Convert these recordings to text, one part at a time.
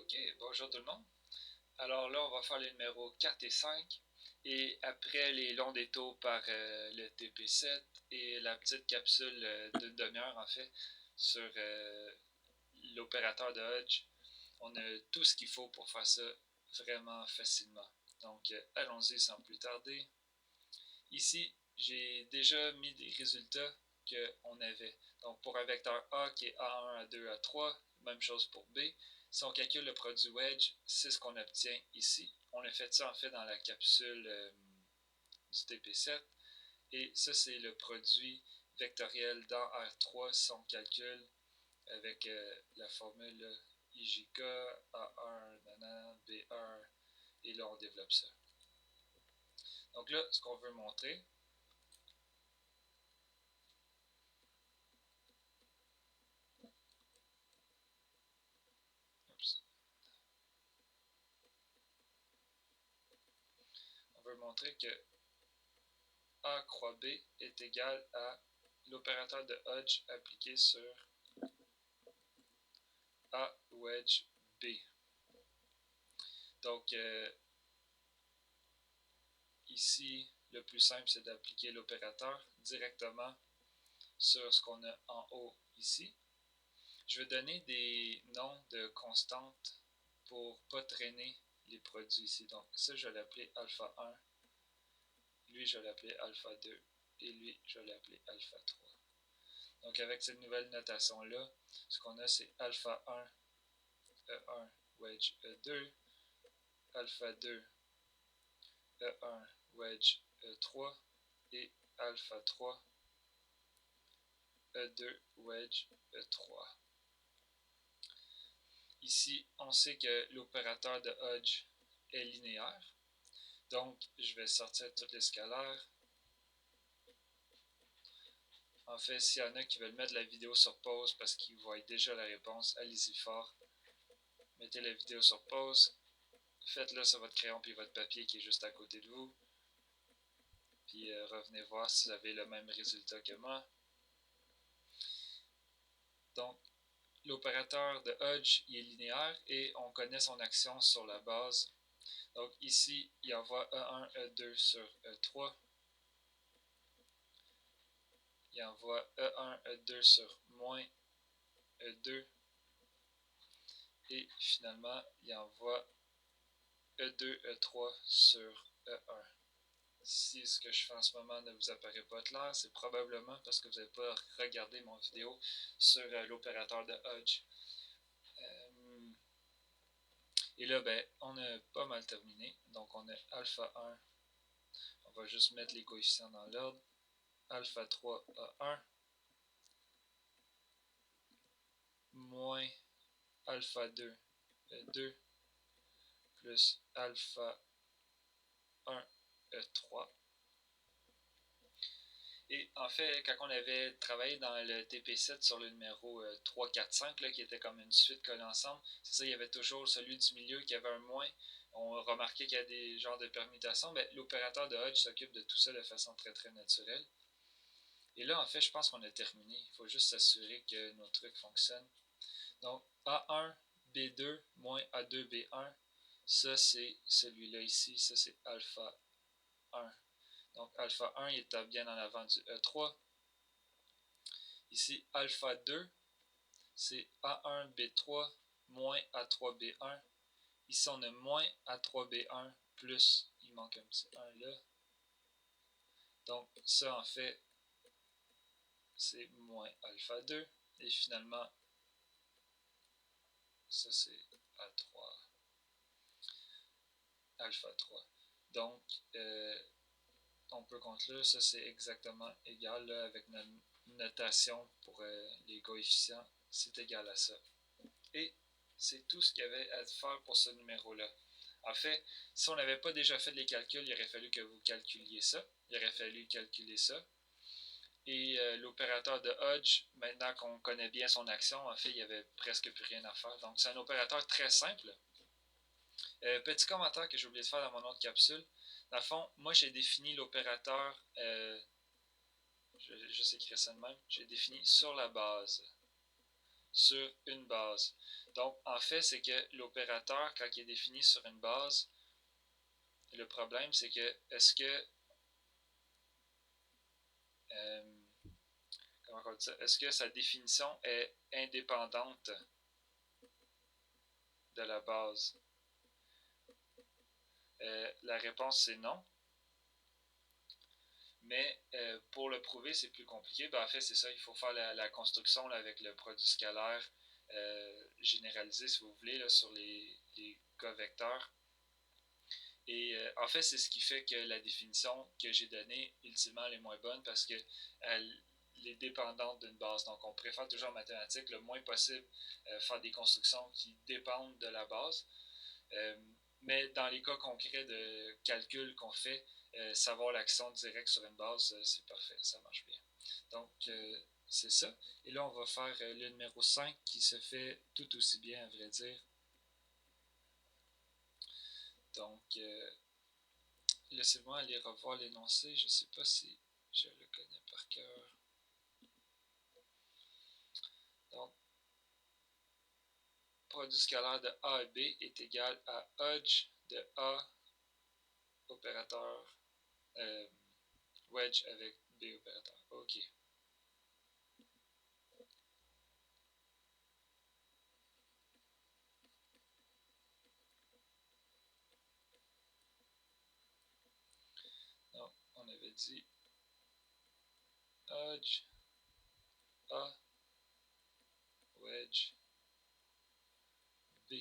Ok, bonjour tout le monde. Alors là, on va faire les numéros 4 et 5. Et après les longs détours par le TP7 et la petite capsule d'une demi-heure en fait sur l'opérateur de Hodge, on a tout ce qu'il faut pour faire ça vraiment facilement. Donc allons-y sans plus tarder. Ici, j'ai déjà mis des résultats qu'on avait. Donc pour un vecteur A qui est A1, A2, A3, même chose pour B. Si on calcule le produit wedge, c'est ce qu'on obtient ici. On a fait ça en fait dans la capsule du TP7. Et ça, c'est le produit vectoriel dans R3 si on calcule avec la formule IJK, A1, B1, et là on développe ça. Donc là, ce qu'on veut montrer, on veut montrer que A croix B est égal à l'opérateur de Hodge appliqué sur A wedge B. Donc, ici, le plus simple, c'est d'appliquer l'opérateur directement sur ce qu'on a en haut ici. Je vais donner des noms de constantes pour ne pas traîner les produits ici. Donc, ça, je vais l'appeler alpha 1. Lui, je vais l'appeler alpha 2. Et lui, je vais l'appeler alpha 3. Donc, avec cette nouvelle notation-là, ce qu'on a, c'est alpha 1, E1, wedge E2, alpha 2, E1, wedge E3 et alpha 3, E2, wedge E3. Ici, on sait que l'opérateur de Hodge est linéaire. Donc, je vais sortir toutes les scalaires. En fait, s'il y en a qui veulent mettre la vidéo sur pause parce qu'ils voient déjà la réponse, allez-y fort. Mettez la vidéo sur pause. Faites-le sur votre crayon et votre papier qui est juste à côté de vous. Puis revenez voir si vous avez le même résultat que moi. Donc, l'opérateur de Hodge il est linéaire et on connaît son action sur la base. Donc ici, il envoie E1, E2 sur E3. Il envoie E1, E2 sur moins E2. Et finalement, il envoie E2, E3 sur E1. Si ce que je fais en ce moment ne vous apparaît pas clair, c'est probablement parce que vous n'avez pas regardé mon vidéo sur l'opérateur de Hodge. Et là, ben, on a pas mal terminé. Donc, on a alpha 1. On va juste mettre les coefficients dans l'ordre. Alpha 3 A1 moins alpha 2 E2 plus alpha 1 E3. Et en fait, quand on avait travaillé dans le TP7 sur le numéro 3, 4, 5, là, qui était comme une suite collée ensemble, c'est ça, il y avait toujours celui du milieu qui avait un moins. On remarquait qu'il y a des genres de permutations. Ben, l'opérateur de Hodge s'occupe de tout ça de façon très très naturelle. Et là, en fait, je pense qu'on a terminé. Il faut juste s'assurer que nos trucs fonctionnent. Donc, A1, B2 moins A2, B1, ça c'est celui-là ici, ça c'est alpha 1. Donc, alpha 1, il est bien en avant du E3. Ici, alpha 2, c'est A1, B3 moins A3, B1. Ici, on a moins A3, B1 plus, il manque un petit 1 là. Donc, ça, en fait, c'est moins alpha 2. Et finalement, ça, c'est A3, alpha 3. Donc, on peut conclure, ça, c'est exactement égal là, avec notre notation pour les coefficients. C'est égal à ça. Et c'est tout ce qu'il y avait à faire pour ce numéro-là. En fait, si on n'avait pas déjà fait les calculs, il aurait fallu que vous calculiez ça. Il aurait fallu calculer ça. Et l'opérateur de Hodge, maintenant qu'on connaît bien son action, en fait, il n'y avait presque plus rien à faire. Donc, c'est un opérateur très simple. Petit commentaire que j'ai oublié de faire dans mon autre capsule. Dans le fond, moi, j'ai défini l'opérateur, je vais juste écrire ça de même, j'ai défini sur la base. Sur une base. Donc, en fait, c'est que l'opérateur, quand il est défini sur une base, le problème, c'est que euh, comment on dit ça? Est-ce que sa définition est indépendante de la base? La réponse, c'est non. Mais pour le prouver, c'est plus compliqué. Ben, en fait, c'est ça, il faut faire la construction là, avec le produit scalaire généralisé, si vous voulez, là, sur les cas vecteurs. Et en fait, c'est ce qui fait que la définition que j'ai donnée, ultimement, elle est moins bonne parce qu'elle est dépendante d'une base. Donc, on préfère toujours en mathématiques le moins possible faire des constructions qui dépendent de la base. Euh, mais dans les cas concrets de calcul qu'on fait, savoir l'action directe sur une base, c'est parfait, ça marche bien. Donc, c'est ça. Et là, on va faire le numéro 5 qui se fait tout aussi bien, à vrai dire. Donc, laissez-moi aller revoir l'énoncé. Je ne sais pas si je le connais par cœur. Donc, produit scalaire de A et B est égal à Hodge de A opérateur wedge avec B opérateur. OK. Donc, on avait dit Hodge A wedge B.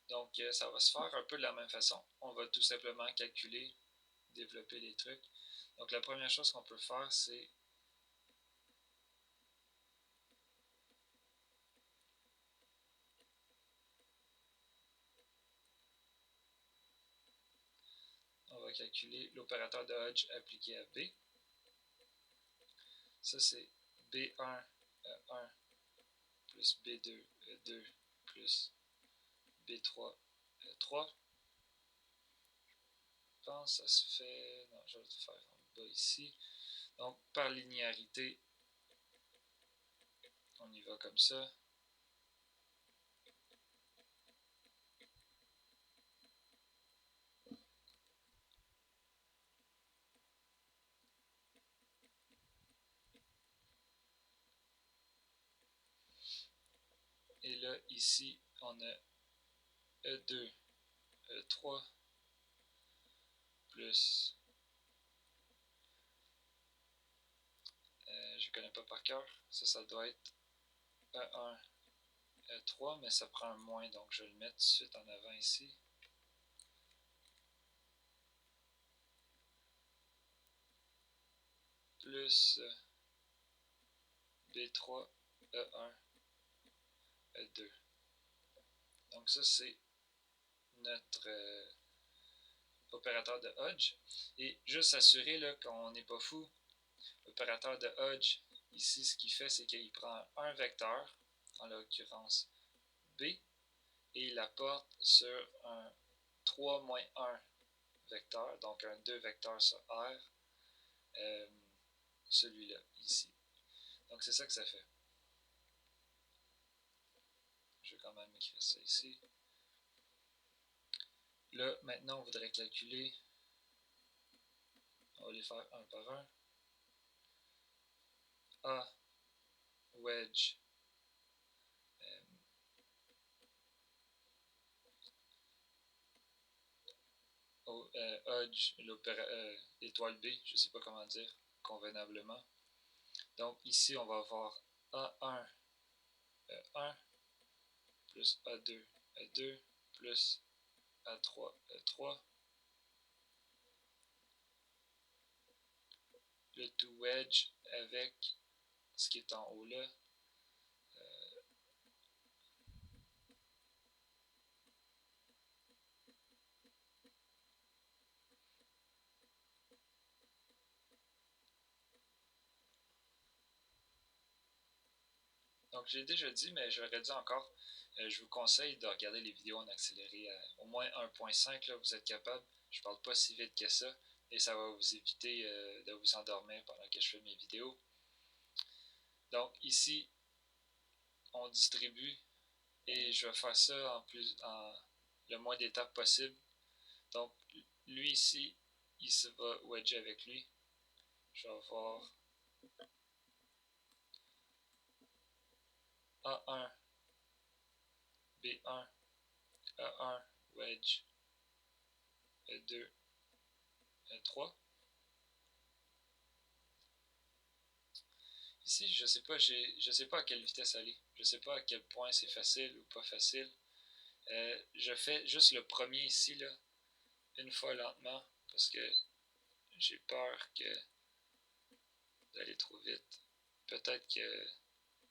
Donc, ça va se faire un peu de la même façon. On va tout simplement calculer, développer les trucs. Donc, la première chose qu'on peut faire, c'est on va calculer l'opérateur de Hodge appliqué à B. Ça, c'est B1, 1 plus B2, 2 plus B3, 3. Je pense que ça se fait... Non, je vais le faire en bas ici. Donc, par linéarité, on y va comme ça. Et là, ici, on a E2, E3 plus... je ne connais pas par cœur. Ça doit être E1, E3, mais ça prend un moins, donc je vais le mettre tout de suite en avant ici. Plus B3, E1, E2. Donc ça, c'est notre opérateur de Hodge. Et juste s'assurer qu'on n'est pas fou, l'opérateur de Hodge, ici, ce qu'il fait, c'est qu'il prend un vecteur, en l'occurrence B, et il apporte sur un 3 moins 1 vecteur, donc un 2 vecteurs sur R, celui-là, ici. Donc c'est ça que ça fait. Je vais quand même écrire ça ici. Là, maintenant, on voudrait calculer. On va les faire un par un. A, wedge, Hodge, l'étoile B, je ne sais pas comment dire convenablement. Donc ici, on va avoir A1, E1, plus A2, E2, plus A3, E3. Le tout wedge avec ce qui est en haut là. Donc j'ai déjà dit, mais je l'aurais dit encore, je vous conseille de regarder les vidéos en accéléré à au moins 1.5, là, vous êtes capable. Je parle pas si vite que ça et ça va vous éviter de vous endormir pendant que je fais mes vidéos. Donc ici, on distribue et je vais faire ça en le moins d'étapes possible. Donc lui ici, il se va wedger avec lui. Je vais avoir A1, B1, A1, wedge, E2, E3. Ici, je sais pas à quelle vitesse aller. Je sais pas à quel point c'est facile ou pas facile. Je fais juste le premier ici, là, une fois lentement, parce que j'ai peur d'aller trop vite. Peut-être que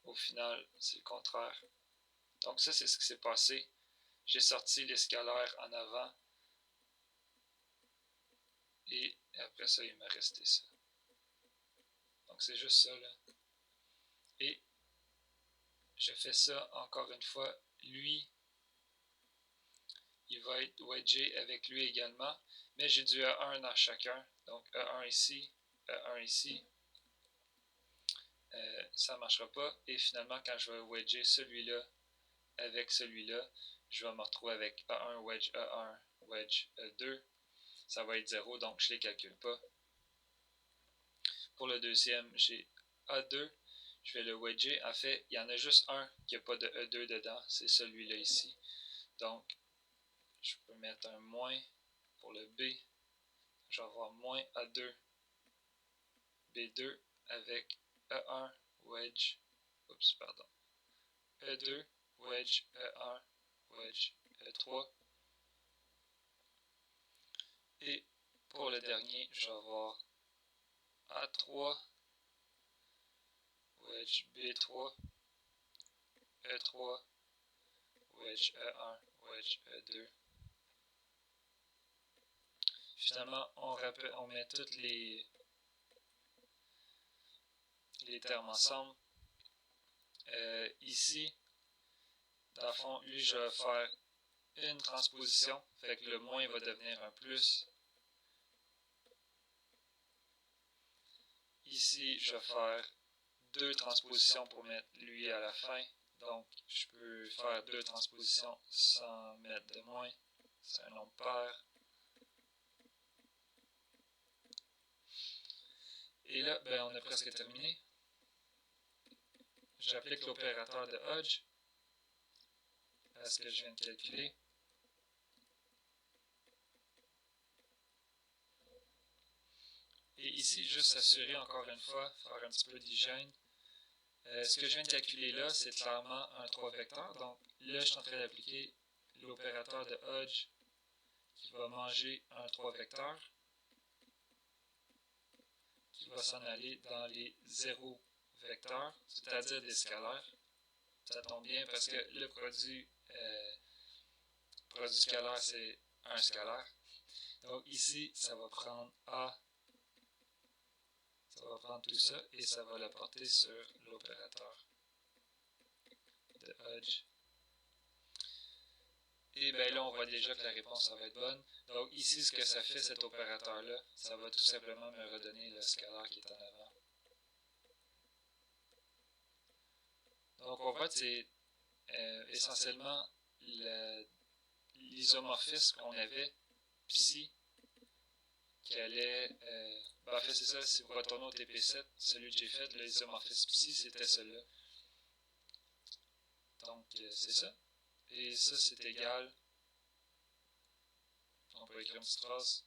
au final, c'est le contraire. Donc ça, c'est ce qui s'est passé. J'ai sorti l'escalaire en avant. Et après ça, il m'a resté ça. Donc c'est juste ça, là. Et je fais ça encore une fois. Lui, il va être wedgé avec lui également. Mais j'ai du E1 dans chacun. Donc E1 ici, E1 ici. Ça ne marchera pas. Et finalement, quand je vais wedger celui-là avec celui-là, je vais me retrouver avec A1, wedge A1, wedge E2. Ça va être 0, donc je ne les calcule pas. Pour le deuxième, j'ai A2. Je vais le wedger. En fait, il y en a juste un qui n'a pas de E2 dedans. C'est celui-là ici. Donc, je peux mettre un moins pour le B. Je vais avoir moins A2, B2 avec E1, wedge. Oups, pardon. E2, wedge, E1, wedge, E3. Et pour le dernier, je vais avoir A3, wedge B3, E3, wedge E1, wedge E2. Finalement, on met tous les termes ensemble. Ici, dans le fond, lui, je vais faire une transposition. Fait que le moins va devenir un plus. Ici, je vais faire deux transpositions pour mettre lui à la fin. Donc, je peux faire deux transpositions sans mettre de moins. C'est un nombre pair. Et là, ben, on a presque terminé. J'applique l'opérateur de Hodge à ce que je viens de calculer. Et ici, juste s'assurer encore une fois, faire un petit peu d'hygiène. Ce que je viens de calculer là, c'est clairement un 3 vecteurs. Donc là, je suis en train d'appliquer l'opérateur de Hodge qui va manger un 3 vecteurs, qui va s'en aller dans les 0 vecteurs, c'est-à-dire des scalaires. Ça tombe bien parce que le produit scalaire, c'est un scalaire. Donc ici, ça va prendre A, ça va prendre tout ça et ça va l'apporter sur l'opérateur de Hodge. Et bien là, on voit déjà que la réponse ça va être bonne. Donc ici, ce que ça fait, cet opérateur-là, ça va tout simplement me redonner le scalaire qui est en avant. Donc on voit que c'est essentiellement l'isomorphisme qu'on avait, psi, qui allait... en fait, c'est ça, si vous retournez au TP7, celui que j'ai fait, l'isomorphisme psi, c'était celui-là. Donc c'est ça. Et ça, c'est égal. On peut écrire une petite phrase.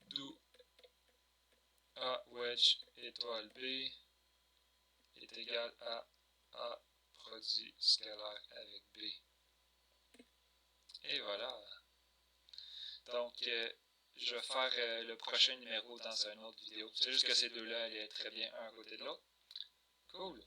D'où A wedge étoile B est égal à A produit scalaire avec B. Et voilà. Donc, je vais faire le prochain numéro dans une autre vidéo. C'est juste que ces deux-là allaient très bien un à côté de l'autre. Cool.